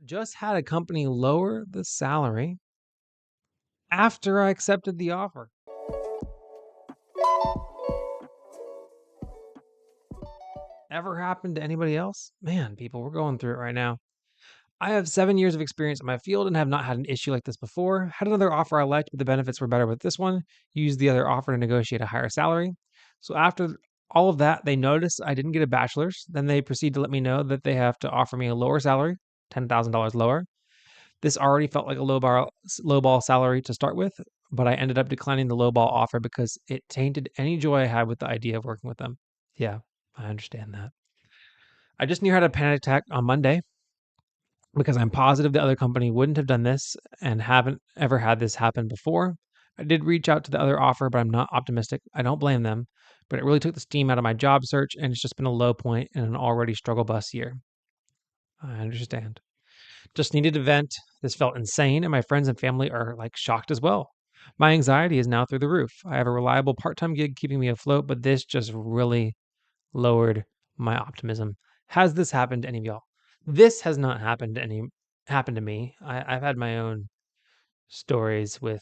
Just had a company lower the salary after I accepted the offer. Ever happened to anybody else? Man, people, we're going through it right now. I have 7 years of experience in my field and have not had an issue like this before. Had another offer I liked, but the benefits were better with this one. Used the other offer to negotiate a higher salary. So after all of that, they noticed I didn't get a bachelor's. Then they proceed to let me know that they have to offer me a lower salary, $10,000 lower. This already felt like a low ball salary to start with, but I ended up declining the low ball offer because it tainted any joy I had with the idea of working with them. Yeah, I understand that. I just knew I had a panic attack on Monday because I'm positive the other company wouldn't have done this and haven't ever had this happen before. I did reach out to the other offer, but I'm not optimistic. I don't blame them, but it really took the steam out of my job search, and it's just been a low point in an already struggle bus year. I understand. Just needed to vent. This felt insane, and my friends and family are like shocked as well. My anxiety is now through the roof. I have a reliable part time gig keeping me afloat, but this just really lowered my optimism. Has this happened to any of y'all? This has not happened to me. I've had my own stories with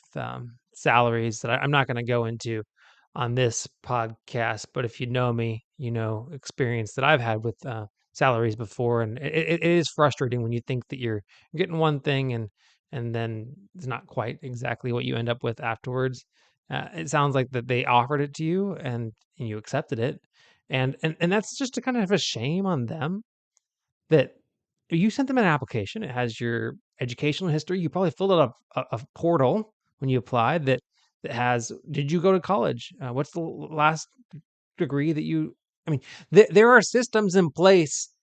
salaries that I'm not going to go into on this podcast. But if you know me, you know experience that I've had with salaries before, and it is frustrating when you think that you're getting one thing and then it's not quite exactly what you end up with afterwards. It sounds like that they offered it to you and you accepted it, and that's just a kind of a shame on them that you sent them an application. It has your educational history. You probably filled out a portal when you applied that has, did you go to college? What's the last degree that you, I mean, there are systems in place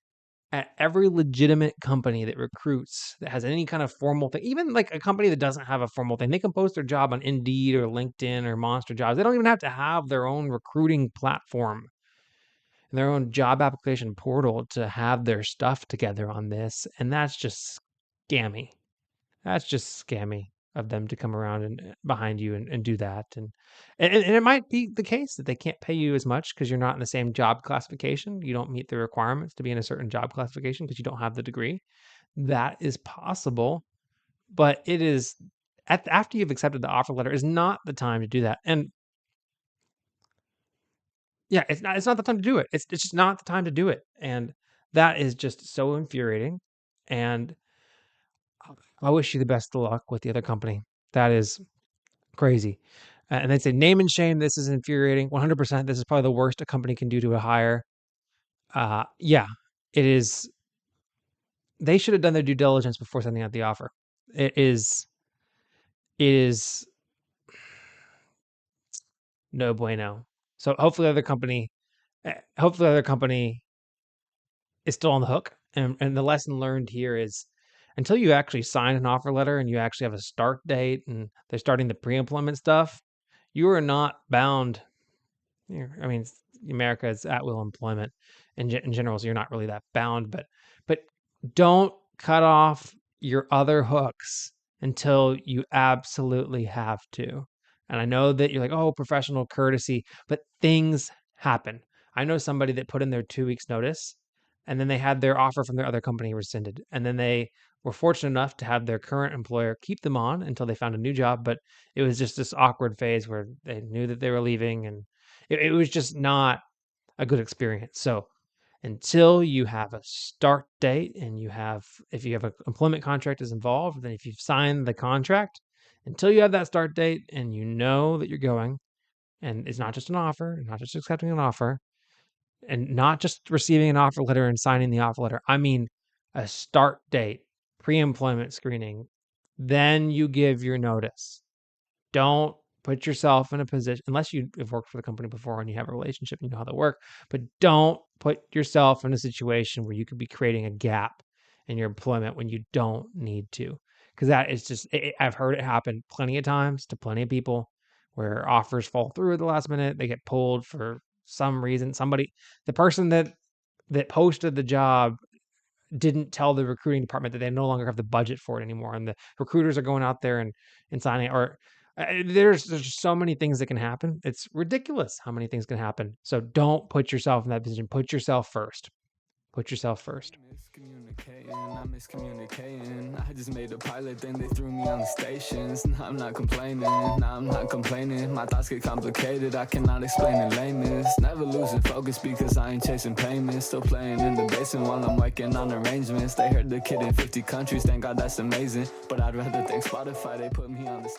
at every legitimate company that recruits that has any kind of formal thing, even like a company that doesn't have a formal thing. They can post their job on Indeed or LinkedIn or Monster Jobs. They don't even have to have their own recruiting platform, their own job application portal to have their stuff together on this. And that's just scammy. That's just scammy of them to come around and behind you and do that. And it might be the case that they can't pay you as much because you're not in the same job classification. You don't meet the requirements to be in a certain job classification because you don't have the degree. That is possible, but it is after you've accepted the offer letter is not the time to do that. And yeah, it's not the time to do it. It's just not the time to do it, and that is just so infuriating, and I wish you the best of luck with the other company. That is crazy. And they say, "Name and shame, this is infuriating. 100%, this is probably the worst a company can do to a hire." Yeah, it is. They should have done their due diligence before sending out the offer. It is no bueno. So hopefully the other company is still on the hook. And the lesson learned here is until you actually sign an offer letter and you actually have a start date and they're starting the pre-employment stuff, you are not bound. I mean, America is at will employment in general, so you're not really that bound. But don't cut off your other hooks until you absolutely have to. And I know that you're like, oh, professional courtesy, but things happen. I know somebody that put in their 2 weeks notice and then they had their offer from their other company rescinded. And then they were fortunate enough to have their current employer keep them on until they found a new job. But it was just this awkward phase where they knew that they were leaving and it was just not a good experience. So until you have a start date and if you have an employment contract is involved, then if you've signed the contract, until you have that start date and you know that you're going, and it's not just an offer, not just accepting an offer, and not just receiving an offer letter and signing the offer letter. I mean, a start date, pre-employment screening, then you give your notice. Don't put yourself in a position, unless you have worked for the company before and you have a relationship and you know how they work, but don't put yourself in a situation where you could be creating a gap in your employment when you don't need to. Because that is just, I've heard it happen plenty of times to plenty of people where offers fall through at the last minute. They get pulled for some reason. The person that posted the job didn't tell the recruiting department that they no longer have the budget for it anymore, and the recruiters are going out there and signing or there's so many things that can happen. It's ridiculous how many things can happen. So don't put yourself in that position. Put yourself first. Put yourself first. I'm miscommunicating. I just made a pilot, then they threw me on the stations. Nah, I'm not complaining, nah, I'm not complaining. My thoughts get complicated, I cannot explain in lameness. Never losing focus because I ain't chasing payments. Still playing in the basement while I'm working on arrangements. They heard the kid in 50 countries, thank God that's amazing. But I'd rather thank Spotify, they put me on the